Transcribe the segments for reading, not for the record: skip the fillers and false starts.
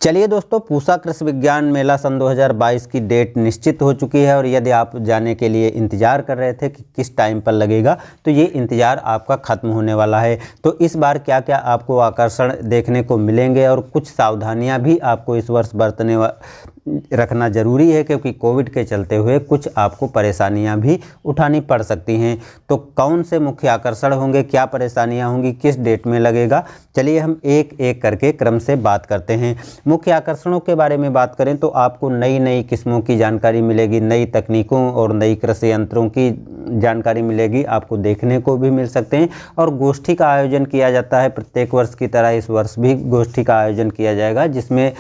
चलिए दोस्तों, पूसा कृषि विज्ञान मेला सन 2022 की डेट निश्चित हो चुकी है और यदि आप जाने के लिए इंतज़ार कर रहे थे कि किस टाइम पर लगेगा, तो ये इंतज़ार आपका ख़त्म होने वाला है। तो इस बार क्या क्या आपको आकर्षण देखने को मिलेंगे और कुछ सावधानियां भी आपको इस वर्ष रखना ज़रूरी है, क्योंकि कोविड के चलते हुए कुछ आपको परेशानियां भी उठानी पड़ सकती हैं। तो कौन से मुख्य आकर्षण होंगे, क्या परेशानियां होंगी, किस डेट में लगेगा, चलिए हम एक एक करके क्रम से बात करते हैं। मुख्य आकर्षणों के बारे में बात करें तो आपको नई नई किस्मों की जानकारी मिलेगी, नई तकनीकों और नई कृषि यंत्रों की जानकारी मिलेगी, आपको देखने को भी मिल सकते हैं। और गोष्ठी का आयोजन किया जाता है, प्रत्येक वर्ष की तरह इस वर्ष भी गोष्ठी का आयोजन किया जाएगा, जिसमें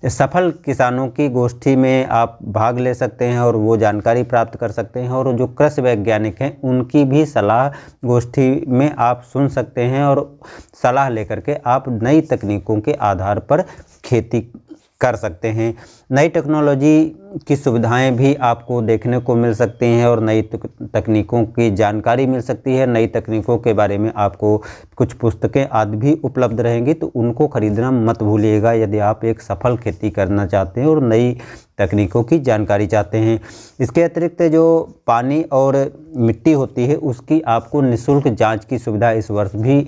सफल किसानों की गोष्ठी में आप भाग ले सकते हैं और वो जानकारी प्राप्त कर सकते हैं। और जो कृषि वैज्ञानिक हैं उनकी भी सलाह गोष्ठी में आप सुन सकते हैं और सलाह लेकर के आप नई तकनीकों के आधार पर खेती कर सकते हैं। नई टेक्नोलॉजी की सुविधाएं भी आपको देखने को मिल सकती हैं और नई तकनीकों की जानकारी मिल सकती है। नई तकनीकों के बारे में आपको कुछ पुस्तकें आदि भी उपलब्ध रहेंगी, तो उनको खरीदना मत भूलिएगा यदि आप एक सफल खेती करना चाहते हैं और नई तकनीकों की जानकारी चाहते हैं। इसके अतिरिक्त जो पानी और मिट्टी होती है उसकी आपको निःशुल्क जाँच की सुविधा इस वर्ष भी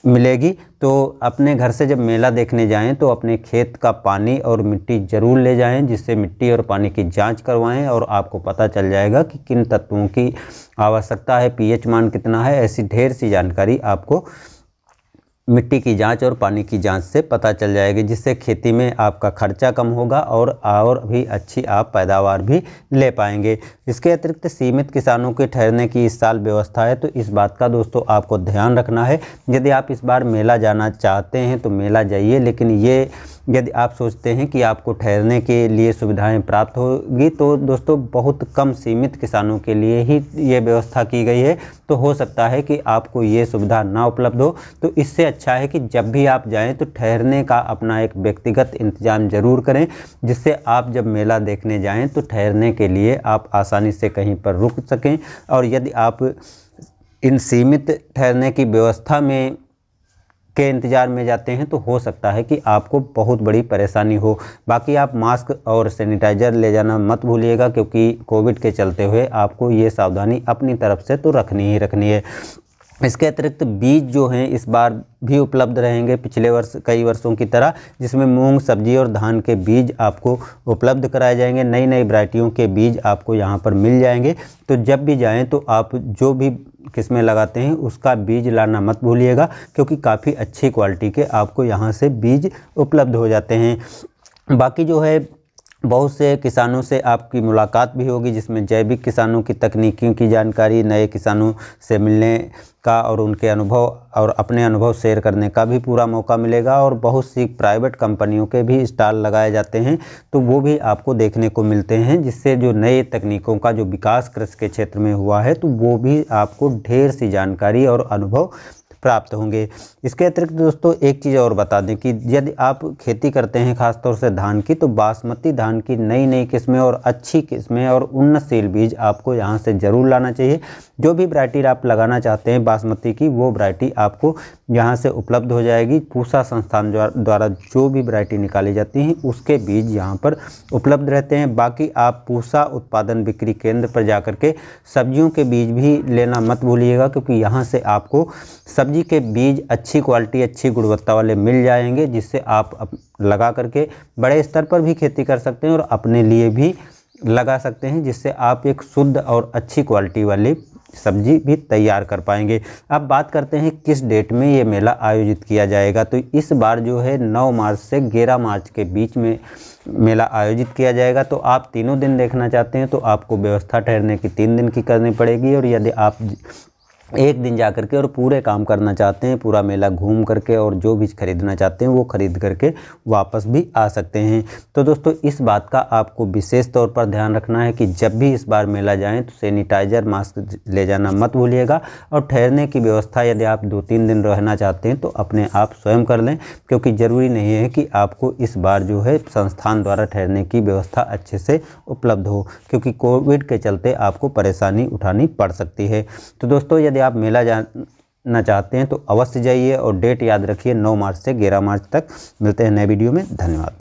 मिलेगी। तो अपने घर से जब मेला देखने जाएं तो अपने खेत का पानी और मिट्टी ज़रूर ले जाएं, जिससे मिट्टी और पानी की जांच करवाएं और आपको पता चल जाएगा कि किन तत्वों की आवश्यकता है, पीएच मान कितना है। ऐसी ढेर सी जानकारी आपको मिट्टी की जांच और पानी की जांच से पता चल जाएगी, जिससे खेती में आपका खर्चा कम होगा और भी अच्छी आप पैदावार भी ले पाएंगे। इसके अतिरिक्त सीमित किसानों के ठहरने की इस साल व्यवस्था है, तो इस बात का दोस्तों आपको ध्यान रखना है। यदि आप इस बार मेला जाना चाहते हैं तो मेला जाइए, लेकिन यदि आप सोचते हैं कि आपको ठहरने के लिए सुविधाएं प्राप्त होगी तो दोस्तों बहुत कम सीमित किसानों के लिए ही ये व्यवस्था की गई है। तो हो सकता है कि आपको ये सुविधा ना उपलब्ध हो, तो इससे अच्छा है कि जब भी आप जाएं तो ठहरने का अपना एक व्यक्तिगत इंतजाम ज़रूर करें, जिससे आप जब मेला देखने जाएं तो ठहरने के लिए आप आसानी से कहीं पर रुक सकें। और यदि आप इन सीमित ठहरने की व्यवस्था में के इंतज़ार में जाते हैं तो हो सकता है कि आपको बहुत बड़ी परेशानी हो। बाकी आप मास्क और सैनिटाइज़र ले जाना मत भूलिएगा, क्योंकि कोविड के चलते हुए आपको ये सावधानी अपनी तरफ से तो रखनी ही रखनी है। इसके अतिरिक्त बीज जो हैं इस बार भी उपलब्ध रहेंगे पिछले वर्ष कई वर्षों की तरह, जिसमें मूंग, सब्जी और धान के बीज आपको उपलब्ध कराए जाएंगे। नई नई वैरायटियों के बीज आपको यहाँ पर मिल जाएंगे। तो जब भी जाएं तो आप जो भी किस्में लगाते हैं उसका बीज लाना मत भूलिएगा, क्योंकि काफ़ी अच्छी क्वालिटी के आपको यहाँ से बीज उपलब्ध हो जाते हैं। बाकी जो है बहुत से किसानों से आपकी मुलाकात भी होगी, जिसमें जैविक किसानों की तकनीकियों की जानकारी, नए किसानों से मिलने का और उनके अनुभव और अपने अनुभव शेयर करने का भी पूरा मौका मिलेगा। और बहुत सी प्राइवेट कंपनियों के भी स्टॉल लगाए जाते हैं, तो वो भी आपको देखने को मिलते हैं, जिससे जो नए तकनीकों का जो विकास कृषि के क्षेत्र में हुआ है तो वो भी आपको ढेर सी जानकारी और अनुभव प्राप्त होंगे। इसके अतिरिक्त दोस्तों एक चीज़ और बता दें कि यदि आप खेती करते हैं खासतौर से धान की, तो बासमती धान की नई नई किस्में और अच्छी किस्में और उन्नतशील बीज आपको यहाँ से ज़रूर लाना चाहिए। जो भी वैरायटी आप लगाना चाहते हैं बासमती की, वो वैरायटी आपको यहाँ से उपलब्ध हो जाएगी। पूसा संस्थान द्वारा जो भी वैरायटी निकाली जाती हैं उसके बीज यहाँ पर उपलब्ध रहते हैं। बाकी आप पूसा उत्पादन बिक्री केंद्र पर जाकर के सब्जियों के बीज भी लेना मत भूलिएगा, क्योंकि यहाँ से आपको सब्जी के बीज अच्छी क्वालिटी, अच्छी गुणवत्ता वाले मिल जाएंगे, जिससे आप लगा करके बड़े स्तर पर भी खेती कर सकते हैं और अपने लिए भी लगा सकते हैं, जिससे आप एक शुद्ध और अच्छी क्वालिटी वाली सब्जी भी तैयार कर पाएंगे। अब बात करते हैं किस डेट में ये मेला आयोजित किया जाएगा। तो इस बार जो है 9 मार्च से 11 मार्च के बीच में मेला आयोजित किया जाएगा। तो आप तीनों दिन देखना चाहते हैं तो आपको व्यवस्था ठहरने की 3 दिन की करनी पड़ेगी, और यदि आप एक दिन जा करके और पूरे काम करना चाहते हैं, पूरा मेला घूम करके और जो भी खरीदना चाहते हैं वो खरीद करके वापस भी आ सकते हैं। तो दोस्तों इस बात का आपको विशेष तौर पर ध्यान रखना है कि जब भी इस बार मेला जाएं तो सैनिटाइज़र, मास्क ले जाना मत भूलिएगा। और ठहरने की व्यवस्था यदि आप 2-3 दिन रहना चाहते हैं तो अपने आप स्वयं कर लें, क्योंकि ज़रूरी नहीं है कि आपको इस बार जो है संस्थान द्वारा ठहरने की व्यवस्था अच्छे से उपलब्ध हो, क्योंकि कोविड के चलते आपको परेशानी उठानी पड़ सकती है। तो दोस्तों यदि आप मेला जाना चाहते हैं तो अवश्य जाइए और डेट याद रखिए 9 मार्च से 11 मार्च तक। मिलते हैं नए वीडियो में। धन्यवाद।